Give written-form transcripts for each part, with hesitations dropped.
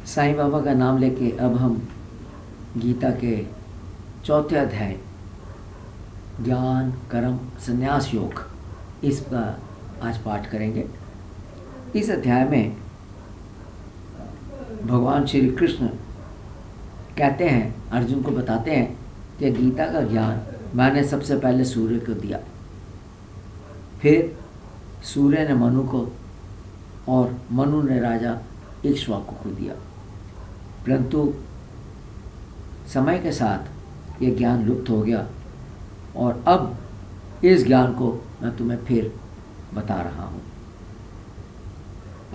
साईं बाबा का नाम लेके अब हम गीता के चौथे अध्याय ज्ञान कर्म संन्यास योग इसका आज पाठ करेंगे। इस अध्याय में भगवान श्री कृष्ण कहते हैं, अर्जुन को बताते हैं कि गीता का ज्ञान मैंने सबसे पहले सूर्य को दिया, फिर सूर्य ने मनु को और मनु ने राजा इक्ष्वाकु को दिया। परंतु समय के साथ ये ज्ञान लुप्त हो गया और अब इस ज्ञान को मैं तुम्हें फिर बता रहा हूँ।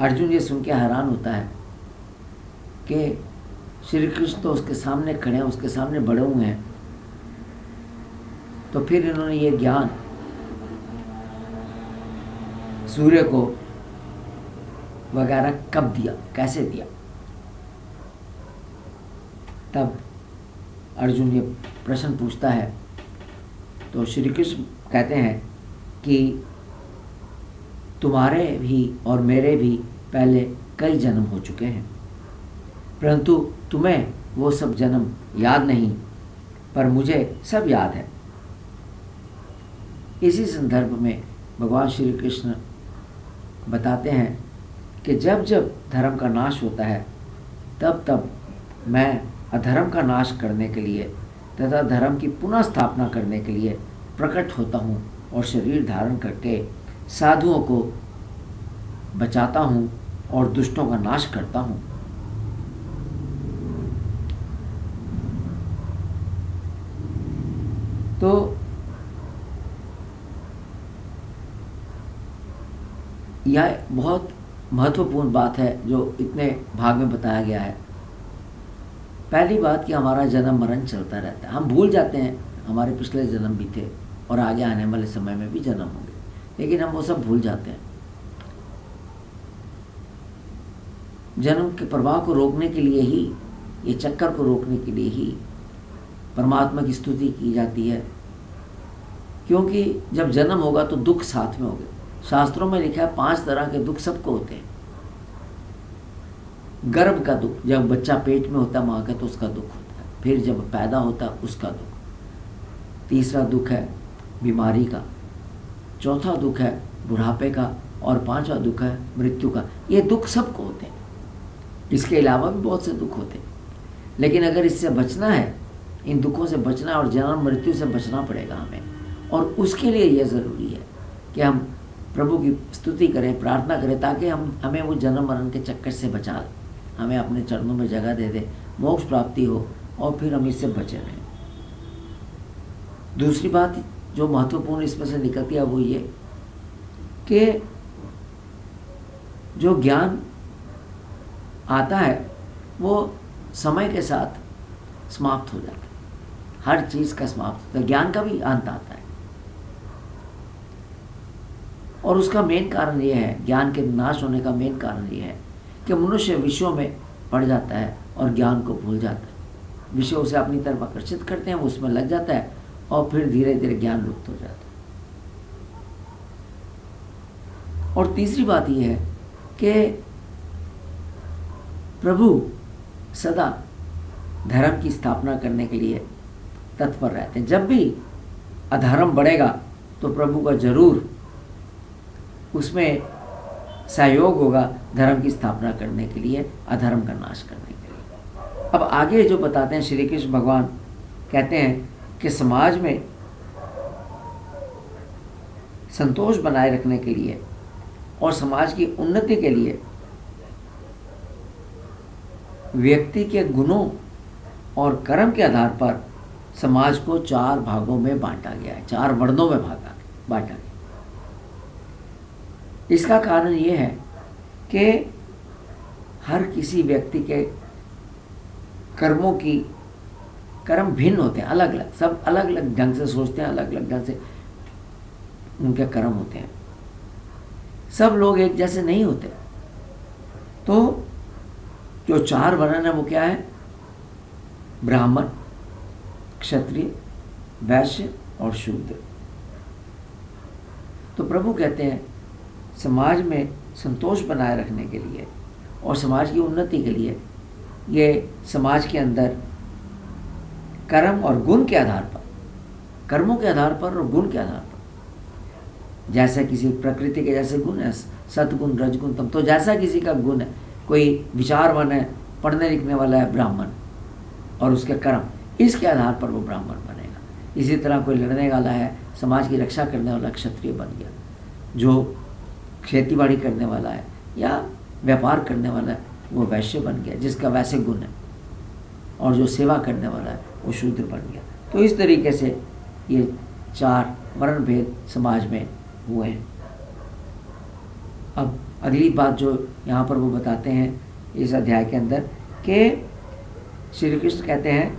अर्जुन ये सुन के हैरान होता है कि श्री कृष्ण तो उसके सामने खड़े हैं, उसके सामने बड़े हुए हैं, तो फिर इन्होंने ये ज्ञान सूर्य को वगैरह कब दिया, कैसे दिया। तब अर्जुन ये प्रश्न पूछता है तो श्री कृष्ण कहते हैं कि तुम्हारे भी और मेरे भी पहले कई जन्म हो चुके हैं, परंतु तुम्हें वो सब जन्म याद नहीं, पर मुझे सब याद है। इसी संदर्भ में भगवान श्री कृष्ण बताते हैं कि जब जब धर्म का नाश होता है तब तब मैं अधर्म का नाश करने के लिए तथा धर्म की पुनः स्थापना करने के लिए प्रकट होता हूँ और शरीर धारण करके साधुओं को बचाता हूँ और दुष्टों का नाश करता हूँ। तो यह बहुत महत्वपूर्ण बात है जो इतने भाग में बताया गया है। पहली बात कि हमारा जन्म मरण चलता रहता है, हम भूल जाते हैं हमारे पिछले जन्म भी थे और आगे आने वाले समय में भी जन्म होंगे, लेकिन हम वो सब भूल जाते हैं। जन्म के प्रवाह को रोकने के लिए ही, ये चक्कर को रोकने के लिए ही परमात्मा की स्तुति की जाती है, क्योंकि जब जन्म होगा तो दुख साथ में होंगे। शास्त्रों में लिखा है 5 तरह के दुख सबको होते हैं। गर्भ का दुख, जब बच्चा पेट में होता है माँ का तो उसका दुख होता है, फिर जब पैदा होता है उसका दुख। तीसरा दुख है बीमारी का, चौथा दुख है बुढ़ापे का और पांचवा दुख है मृत्यु का। ये दुख सबको होते हैं, इसके अलावा भी बहुत से दुख होते हैं, लेकिन अगर इससे बचना है, इन दुखों से बचना और जन्म मृत्यु से बचना पड़ेगा हमें, और उसके लिए यह ज़रूरी है कि हम प्रभु की स्तुति करें, प्रार्थना करें, ताकि हमें वो जन्म मरण के चक्कर से बचा ले, हमें अपने चरणों में जगह दे दे, मोक्ष प्राप्ति हो और फिर हम इससे बचे रहें। दूसरी बात जो महत्वपूर्ण इसमें से निकलती है वो ये कि जो ज्ञान आता है वो समय के साथ समाप्त हो जाता है। हर चीज़ का समाप्त होता है, ज्ञान का भी अंत आता है, और उसका मेन कारण ये है, ज्ञान के नाश होने का मेन कारण ये है कि मनुष्य विषयों में पड़ जाता है और ज्ञान को भूल जाता है। विषयों से अपनी तरफ आकर्षित करते हैं, वो उसमें लग जाता है और फिर धीरे धीरे ज्ञान लुप्त हो जाता है। और तीसरी बात यह है कि प्रभु सदा धर्म की स्थापना करने के लिए तत्पर रहते हैं। जब भी अधर्म बढ़ेगा तो प्रभु का जरूर उसमें सहयोग होगा धर्म की स्थापना करने के लिए, अधर्म का नाश करने के लिए। अब आगे जो बताते हैं श्री कृष्ण भगवान कहते हैं कि समाज में संतोष बनाए रखने के लिए और समाज की उन्नति के लिए व्यक्ति के गुणों और कर्म के आधार पर समाज को 4 भागों में बांटा गया है, 4 वर्णों में बांटा गया। इसका कारण ये है कि हर किसी व्यक्ति के कर्म भिन्न होते हैं, अलग अलग, सब अलग अलग ढंग से सोचते हैं, अलग अलग ढंग से उनके कर्म होते हैं। सब लोग एक जैसे नहीं होते। तो जो 4 वर्ण है वो क्या है? ब्राह्मण, क्षत्रिय, वैश्य और शूद्र। तो प्रभु कहते हैं समाज में संतोष बनाए रखने के लिए और समाज की उन्नति के लिए ये समाज के अंदर कर्म और गुण के आधार पर, कर्मों के आधार पर और गुण के आधार पर, जैसा किसी प्रकृति के जैसे गुण है, सतगुण रजगुण तम, तो जैसा किसी का गुण है, कोई विचारवान है, पढ़ने लिखने वाला है ब्राह्मण, और उसके कर्म, इसके आधार पर वो ब्राह्मण बनेगा। इसी तरह कोई लड़ने वाला है, समाज की रक्षा करने वाला क्षत्रिय बन गया, जो खेती बाड़ी करने वाला है या व्यापार करने वाला है वो वैश्य बन गया जिसका वैसे गुण है, और जो सेवा करने वाला है वो शूद्र बन गया। तो इस तरीके से ये 4 वर्ण भेद समाज में हुए हैं। अब अगली बात जो यहाँ पर वो बताते हैं इस अध्याय के अंदर कि श्री कृष्ण कहते हैं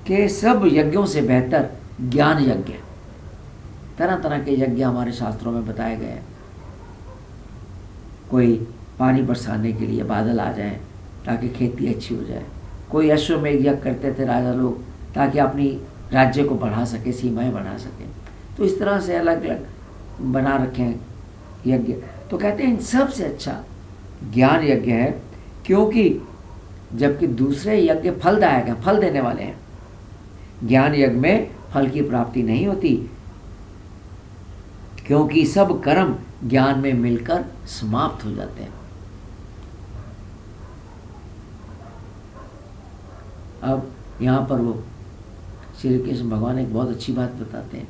कि सब यज्ञों से बेहतर ज्ञान यज्ञ है। तरह तरह के यज्ञ हमारे शास्त्रों में बताए गए हैं। कोई पानी बरसाने के लिए बादल आ जाएं ताकि खेती अच्छी हो जाए, कोई अश्वमेध यज्ञ करते थे राजा लोग ताकि अपनी राज्य को बढ़ा सके, सीमाएं बढ़ा सके। तो इस तरह से अलग अलग बना रखे हैं यज्ञ। तो कहते हैं इन सबसे अच्छा ज्ञान यज्ञ है, क्योंकि जबकि दूसरे यज्ञ फलदायक हैं, फल देने वाले हैं, ज्ञान यज्ञ में फल की प्राप्ति नहीं होती, क्योंकि सब कर्म ज्ञान में मिलकर समाप्त हो जाते हैं। अब यहाँ पर वो श्री कृष्ण भगवान एक बहुत अच्छी बात बताते हैं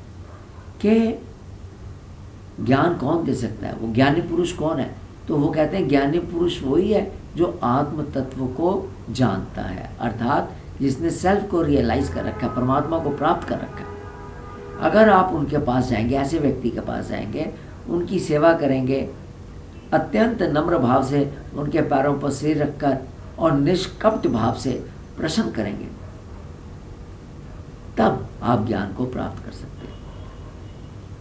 कि ज्ञान कौन दे सकता है, वो ज्ञानी पुरुष कौन है। तो वो कहते हैं ज्ञानी पुरुष वही है जो आत्म तत्व को जानता है, अर्थात जिसने सेल्फ को रियलाइज कर रखा है, परमात्मा को प्राप्त कर रखा है। अगर आप उनके पास जाएंगे, ऐसे व्यक्ति के पास जाएंगे, उनकी सेवा करेंगे, अत्यंत नम्र भाव से उनके पैरों पर सिर रखकर और निष्कपट भाव से प्रसन्न करेंगे, तब आप ज्ञान को प्राप्त कर सकते हैं।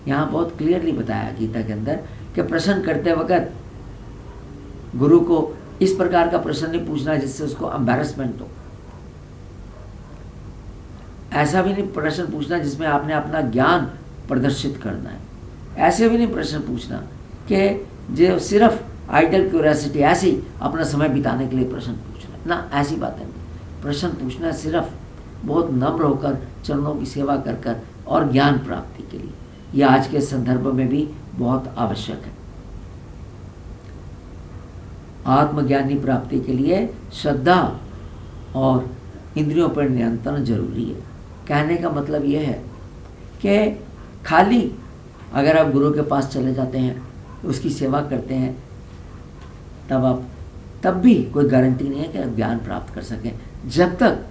यहाँ बहुत क्लियरली बताया गीता के अंदर कि प्रश्न करते वक्त गुरु को इस प्रकार का प्रश्न नहीं पूछना जिससे उसको एम्बैरेसमेंट हो। ऐसा भी नहीं प्रश्न पूछना जिसमें आपने अपना ज्ञान प्रदर्शित करना है। ऐसे भी नहीं प्रश्न पूछना कि जो सिर्फ आइडल क्यूरियोसिटी, ऐसे ही अपना समय बिताने के लिए प्रश्न पूछना ना, ऐसी बातें नहीं। प्रश्न पूछना सिर्फ बहुत नम्र होकर, चरणों की सेवा कर कर और ज्ञान प्राप्ति के लिए। यह आज के संदर्भ में भी बहुत आवश्यक है। आत्मज्ञानी प्राप्ति के लिए श्रद्धा और इंद्रियों पर नियंत्रण जरूरी है। कहने का मतलब यह है कि खाली अगर आप गुरु के पास चले जाते हैं, उसकी सेवा करते हैं, तब भी कोई गारंटी नहीं है कि आप ज्ञान प्राप्त कर सकें, जब तक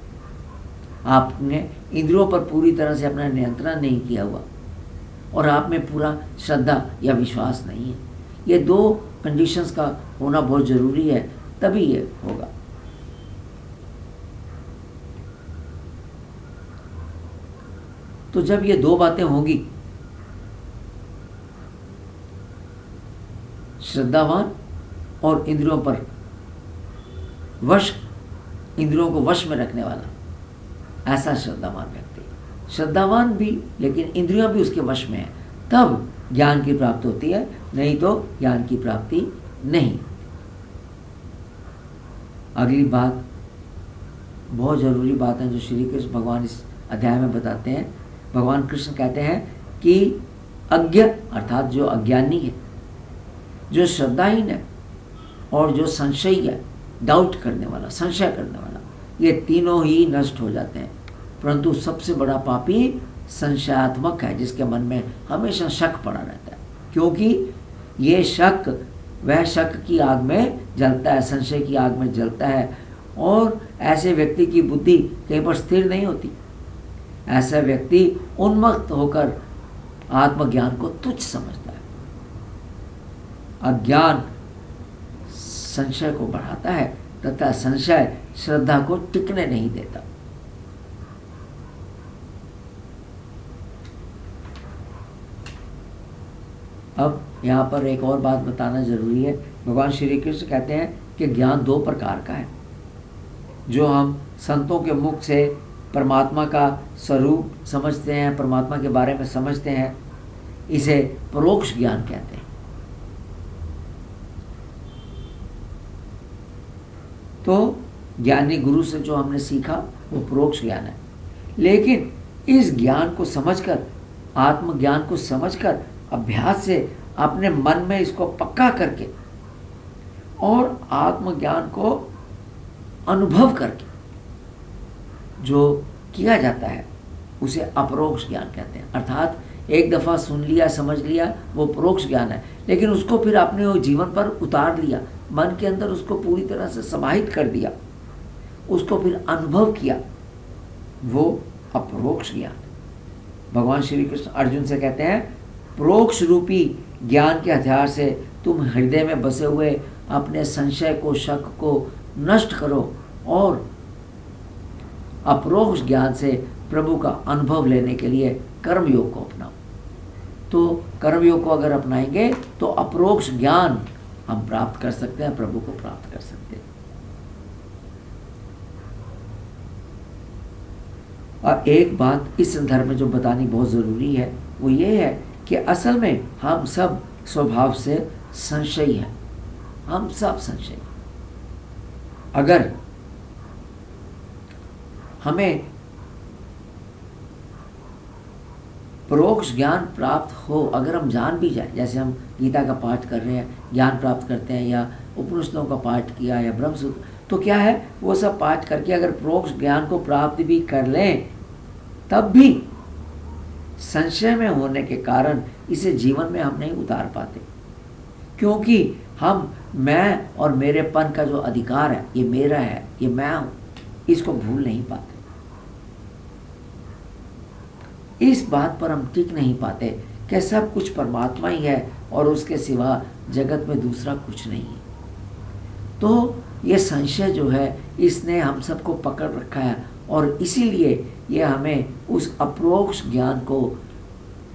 आपने इंद्रियों पर पूरी तरह से अपना नियंत्रण नहीं किया हुआ और आप में पूरा श्रद्धा या विश्वास नहीं है। ये 2 कंडीशंस का होना बहुत ज़रूरी है, तभी ये होगा। तो जब ये 2 बातें होंगी, श्रद्धावान और इंद्रियों पर वश, इंद्रियों को वश में रखने वाला, ऐसा श्रद्धावान व्यक्ति, श्रद्धावान भी लेकिन इंद्रियां भी उसके वश में है, तब ज्ञान की प्राप्ति होती है, नहीं तो ज्ञान की प्राप्ति नहीं। अगली बात बहुत ज़रूरी बात है जो श्री कृष्ण भगवान इस अध्याय में बताते हैं। भगवान कृष्ण कहते हैं कि अज्ञ अर्थात जो अज्ञानी है, जो श्रद्धाहीन है और जो संशयी है, डाउट करने वाला, संशय करने वाला, ये तीनों ही नष्ट हो जाते हैं। परंतु सबसे बड़ा पापी संशयात्मक है, जिसके मन में हमेशा शक पड़ा रहता है, क्योंकि ये शक वह शक की आग में जलता है, संशय की आग में जलता है, और ऐसे व्यक्ति की बुद्धि कहीं पर स्थिर नहीं होती। ऐसा व्यक्ति उन्मत्त होकर आत्मज्ञान को तुच्छ समझता है। अज्ञान संशय को बढ़ाता है तथा संशय श्रद्धा को टिकने नहीं देता। अब यहाँ पर एक और बात बताना जरूरी है। भगवान श्री कृष्ण कहते हैं कि ज्ञान 2 प्रकार का है। जो हम संतों के मुख से परमात्मा का स्वरूप समझते हैं, परमात्मा के बारे में समझते हैं, इसे परोक्ष ज्ञान कहते हैं। तो ज्ञानी गुरु से जो हमने सीखा वो परोक्ष ज्ञान है। लेकिन इस ज्ञान को समझकर, आत्मज्ञान को समझकर, अभ्यास से अपने मन में इसको पक्का करके और आत्मज्ञान को अनुभव करके जो किया जाता है उसे अपरोक्ष ज्ञान कहते हैं। अर्थात एक दफ़ा सुन लिया, समझ लिया, वो परोक्ष ज्ञान है, लेकिन उसको फिर अपने वो जीवन पर उतार लिया, मन के अंदर उसको पूरी तरह से समाहित कर दिया, उसको फिर अनुभव किया, वो अपरोक्ष ज्ञान। भगवान श्री कृष्ण अर्जुन से कहते हैं, परोक्ष रूपी ज्ञान के हथियार से तुम हृदय में बसे हुए अपने संशय को, शक को नष्ट करो और अपरोक्ष ज्ञान से प्रभु का अनुभव लेने के लिए कर्मयोग को अपनाओ। तो कर्मयोग को अगर अपनाएंगे तो अपरोक्ष ज्ञान हम प्राप्त कर सकते हैं, प्रभु को प्राप्त कर सकते हैं। और एक बात इस संदर्भ में जो बतानी बहुत ज़रूरी है वो ये है कि असल में हम सब स्वभाव से संशयी हैं, हम सब संशयी। अगर हमें परोक्ष ज्ञान प्राप्त हो, अगर हम जान भी जाए, जैसे हम गीता का पाठ कर रहे हैं, ज्ञान प्राप्त करते हैं, या उपनिषदों का पाठ किया या ब्रह्मसूत्र, तो क्या है वो सब पाठ करके अगर परोक्ष ज्ञान को प्राप्त भी कर लें, तब भी संशय में होने के कारण इसे जीवन में हम नहीं उतार पाते, क्योंकि हम मैं और मेरेपन का जो अधिकार है, ये मेरा है, ये मैं हूँ, इसको भूल नहीं पाते। इस बात पर हम टिक नहीं पाते कि सब कुछ परमात्मा ही है और उसके सिवा जगत में दूसरा कुछ नहीं है। तो ये संशय जो है इसने हम सबको पकड़ रखा है और इसीलिए ये हमें उस अपरोक्ष ज्ञान को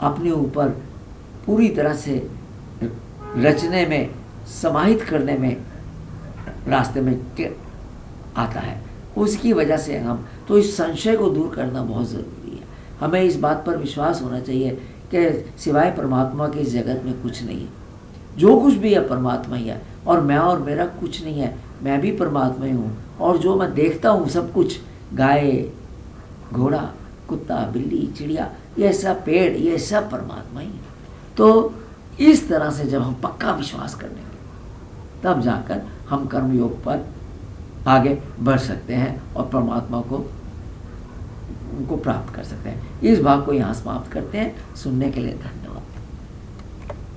अपने ऊपर पूरी तरह से रचने में, समाहित करने में रास्ते में आता है। उसकी वजह से हम तो इस संशय को दूर करना बहुत ज़रूरी है। हमें इस बात पर विश्वास होना चाहिए कि सिवाय परमात्मा के इस जगत में कुछ नहीं है, जो कुछ भी है परमात्मा ही है और मैं और मेरा कुछ नहीं है, मैं भी परमात्मा ही हूँ। और जो मैं देखता हूँ सब कुछ, गाय, घोड़ा, कुत्ता, बिल्ली, चिड़िया, ये सब पेड़, ये सब परमात्मा ही है। तो इस तरह से जब हम पक्का विश्वास कर लेंगे तब जाकर हम कर्मयोग पर आगे बढ़ सकते हैं और परमात्मा को उनको प्राप्त कर सकते हैं। इस भाग को यहाँ समाप्त करते हैं। सुनने के लिए धन्यवाद।